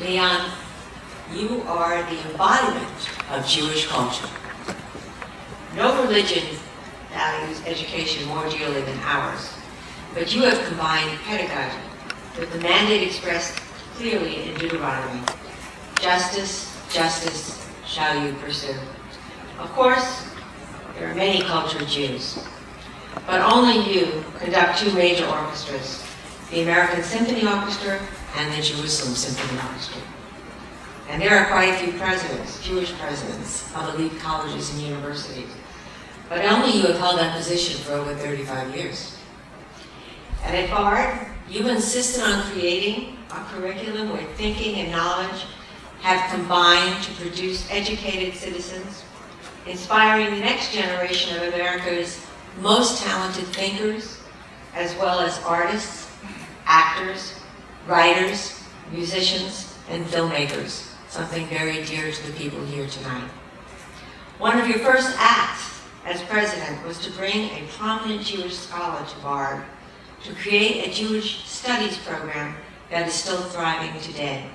Leon, you are the embodiment of Jewish culture. No religion values education more dearly than ours, but you have combined pedagogy with the mandate expressed clearly in Deuteronomy. Justice, justice shall you pursue. Of course, there are many cultured Jews, but only you conduct two major orchestras, the American Symphony Orchestra and the Jerusalem Symphony Orchestra. And there are quite a few presidents, Jewish presidents, of elite colleges and universities. But only you have held that position for over 35 years. And at Bard, you insisted on creating a curriculum where thinking and knowledge have combined to produce educated citizens, inspiring the next generation of America's most talented thinkers, as well as artists, actors, writers, musicians, and filmmakers, something very dear to the people here tonight. One of your first acts as president was to bring a prominent Jewish scholar to Bard to create a Jewish studies program that is still thriving today.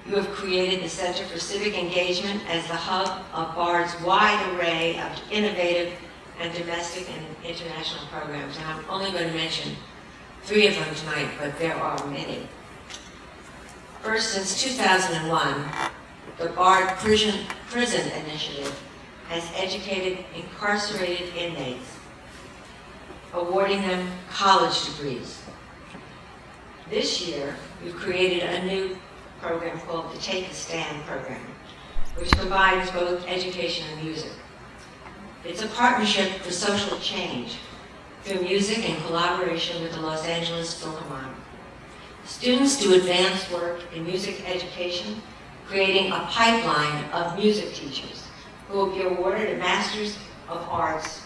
You have created the Center for Civic Engagement as the hub of Bard's wide array of innovative and domestic and international programs. And I'm only going to mention 3 of them tonight, but there are many. First, since 2001, the Bard Prison Initiative has educated incarcerated inmates, awarding them college degrees. This year, we've created a new program called the Take a Stand program, which combines both education and music. It's a partnership for social change through music in collaboration with the Los Angeles Philharmonic. Students do advanced work in music education, creating a pipeline of music teachers who will be awarded a Master's of Arts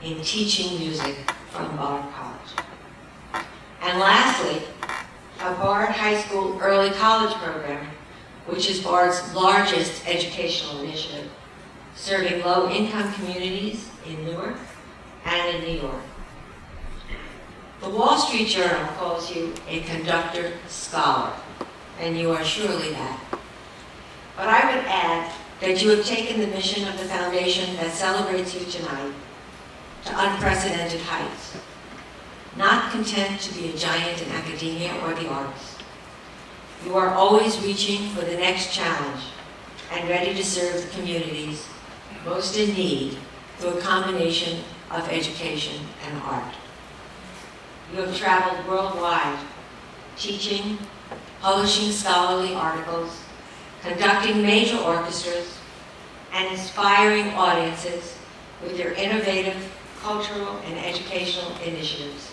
in Teaching Music from Bard College. And lastly, a Bard High School Early College program, which is Bard's largest educational initiative, serving low-income communities in Newark and in New York. The Wall Street Journal calls you a conductor scholar, and you are surely that. But I would add that you have taken the mission of the foundation that celebrates you tonight to unprecedented heights. Not content to be a giant in academia or the arts. You are always reaching for the next challenge and ready to serve the communities most in need through a combination of education and art. You have traveled worldwide, teaching, publishing scholarly articles, conducting major orchestras, and inspiring audiences with your innovative cultural and educational initiatives,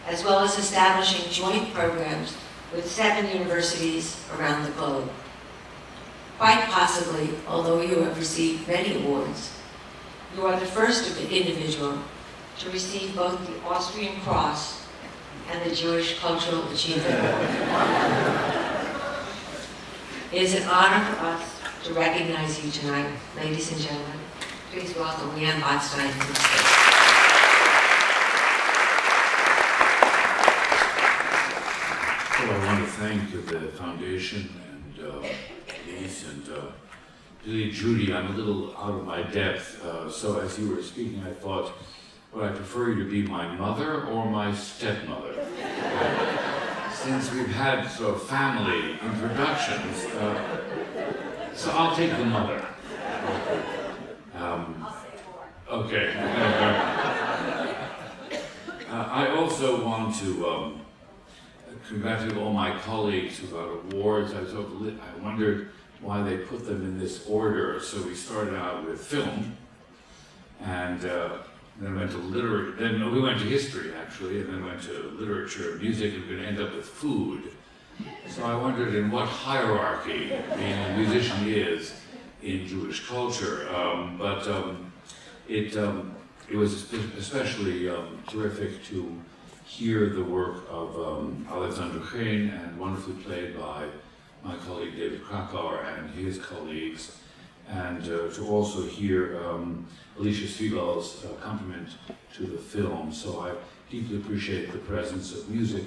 as well as establishing joint programs with 7 universities around the globe. Quite possibly, although you have received many awards, you are the first individual to receive both the Austrian Cross and the Jewish Cultural Achievement Award. It is an honor for us to recognize you tonight, ladies and gentlemen. Please welcome Leon Botstein to the stage. Well, I want to thank the foundation and Denise and really Judy. I'm a little out of my depth, so as you were speaking, I thought, would I prefer you to be my mother or my stepmother? Since we've had sort of family introductions, so I'll take the mother. Okay. I also want to congratulate all my colleagues who got awards. I wondered why they put them in this order. So we started out with film, and then went to literature. Then we went to history actually, and then went to literature, music, and we're going to end up with food. So I wondered in what hierarchy being a musician is in Jewish culture. It was especially terrific to hear the work of Alexander Kane, and wonderfully played by my colleague David Krakauer and his colleagues, and to also hear Alicia Spiegel's accompaniment to the film. So I deeply appreciate the presence of music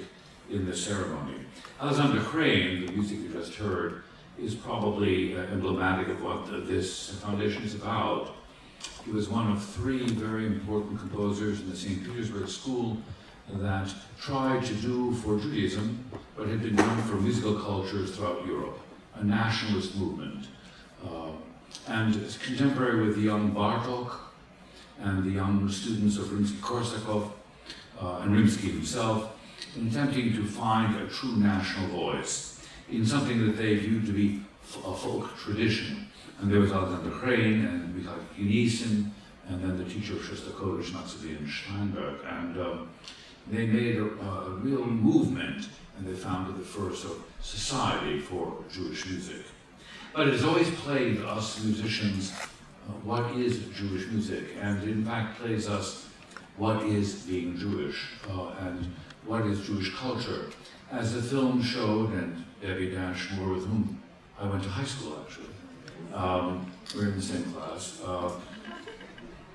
in the ceremony. Alexander Crane, the music you just heard, is probably emblematic of what this foundation is about. He was one of three very important composers in the St. Petersburg School that tried to do for Judaism what had been done for musical cultures throughout Europe, a nationalist movement. And contemporary with the young Bartók and the young students of Rimsky-Korsakov and Rimsky himself, in attempting to find a true national voice in something that they viewed to be a folk tradition. And there was Alexander Crane and Mikhail Kunisin, and then the teacher of Shostakovich, Maximilian Steinberg. And they made a real movement, and they founded the first society for Jewish music. But it has always plagued us musicians, what is Jewish music? And in fact plays us what is being Jewish, and what is Jewish culture. As the film showed, and Debbie Dashmore, with whom I went to high school actually, we're in the same class,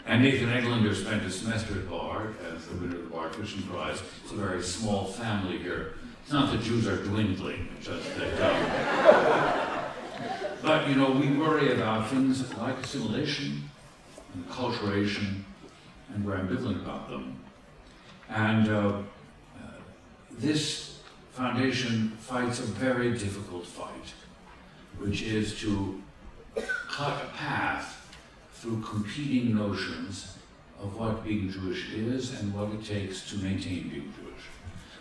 and Nathan Eglander spent a semester at Bard as the winner of the Bard Fishing Prize. It's a very small family here. It's not that Jews are dwindling, just that, but you know, we worry about things like assimilation and acculturation, and we're ambivalent about them. And this foundation fights a very difficult fight, which is to cut a path through competing notions of what being Jewish is and what it takes to maintain being Jewish.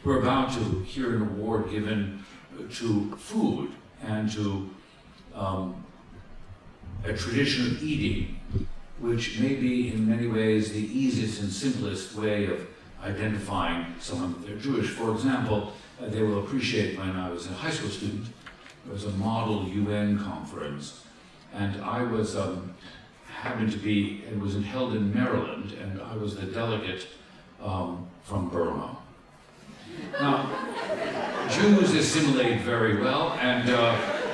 We're about to hear an award given to food and to a tradition of eating, which may be in many ways the easiest and simplest way of identifying someone that they're Jewish. For example, they will appreciate when I was a high school student, there was a model UN conference, and I was happened to be, it was held in Maryland, and I was the delegate from Burma. Now, Jews assimilate very well, and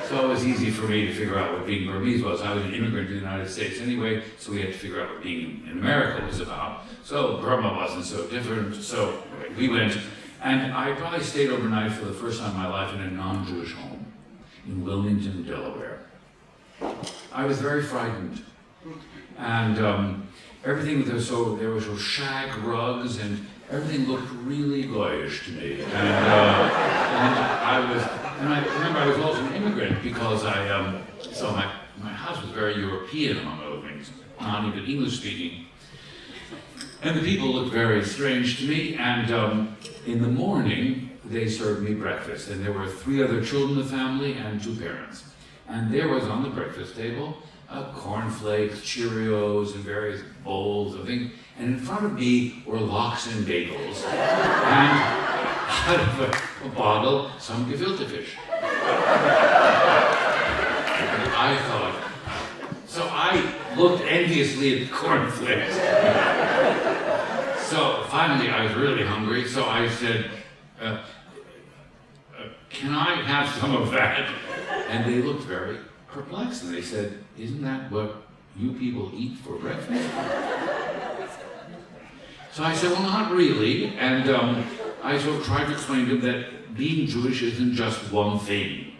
so it was easy for me to figure out what being Burmese was. I was an immigrant to the United States anyway, so we had to figure out what being in America was about. So Burma wasn't so different, so we went, and I probably stayed overnight for the first time in my life in a non-Jewish home in Wilmington, Delaware. I was very frightened, and everything, there were so shag rugs, and everything looked really goyish to me. And I remember I was also an immigrant because so my house was very European, among other things, not even English speaking. And the people looked very strange to me, and in the morning, they served me breakfast, and there were 3 other children in the family and 2 parents. And there was on the breakfast table, cornflakes, Cheerios, and various bowls of things. And in front of me were lox and bagels. And out of a bottle, some gefilte fish. And I thought, so I looked enviously at the cornflakes. So finally I was really hungry, so I said, can I have some of that? And they looked very perplexed, and they said, isn't that what you people eat for breakfast? So I said, well, not really. And I sort of tried to explain to them that being Jewish isn't just one thing.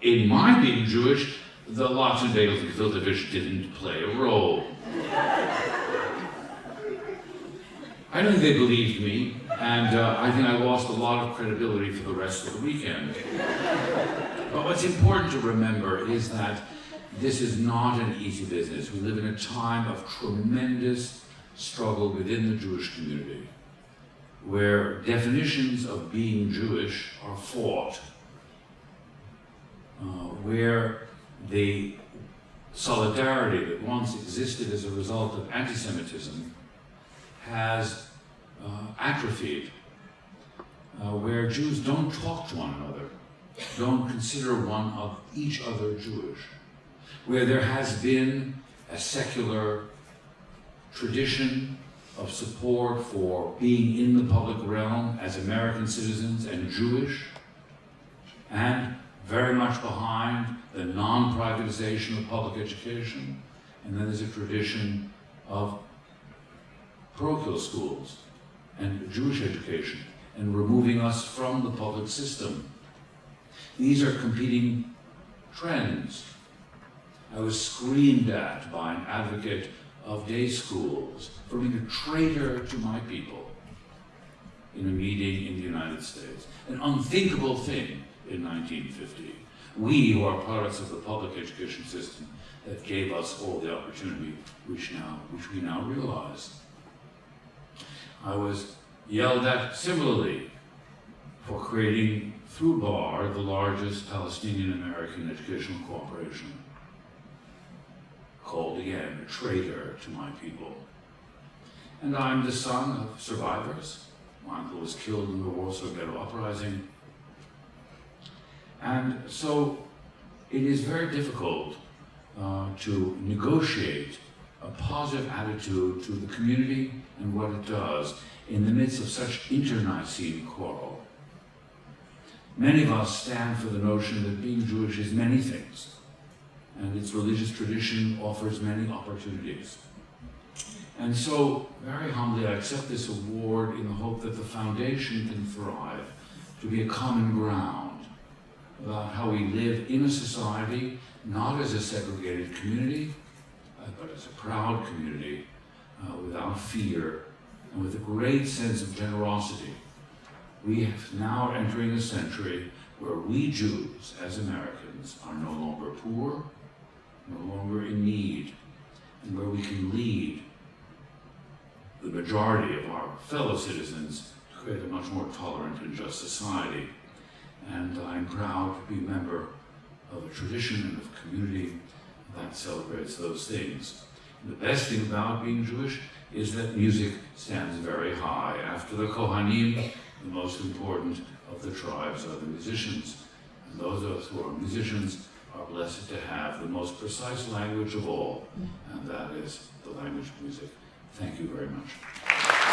In my being Jewish, the lox and bagels and gefilte fish didn't play a role. I don't think they believed me, and I think I lost a lot of credibility for the rest of the weekend. But what's important to remember is that this is not an easy business. We live in a time of tremendous struggle within the Jewish community, where definitions of being Jewish are fought, where the solidarity that once existed as a result of anti-Semitism has atrophied, where Jews don't talk to one another, don't consider each other Jewish, where there has been a secular tradition of support for being in the public realm as American citizens and Jewish, and very much behind the non-privatization of public education. And then there's a tradition of parochial schools and Jewish education and removing us from the public system. These are competing trends. I was screamed at by an advocate of day schools for being a traitor to my people in a meeting in the United States. An unthinkable thing in 1950. We, who are products of the public education system that gave us all the opportunity which we now realize. I was yelled at similarly for creating, through BAR, the largest Palestinian-American educational cooperation. Called again a traitor to my people. And I'm the son of survivors. My uncle was killed in the Warsaw Ghetto Uprising. And so it is very difficult to negotiate a positive attitude to the community and what it does in the midst of such internecine quarrel. Many of us stand for the notion that being Jewish is many things, and its religious tradition offers many opportunities. And so, very humbly, I accept this award in the hope that the foundation can thrive to be a common ground about how we live in a society, not as a segregated community, but as a proud community, without fear, and with a great sense of generosity. We are now entering a century where we Jews, as Americans, are no longer poor, no longer in need, and where we can lead the majority of our fellow citizens to create a much more tolerant and just society. And I'm proud to be a member of a tradition and of a community that celebrates those things. And the best thing about being Jewish is that music stands very high. After the Kohanim, the most important of the tribes are the musicians. And those of us who are musicians are blessed to have the most precise language of all, and that is the language of music. Thank you very much.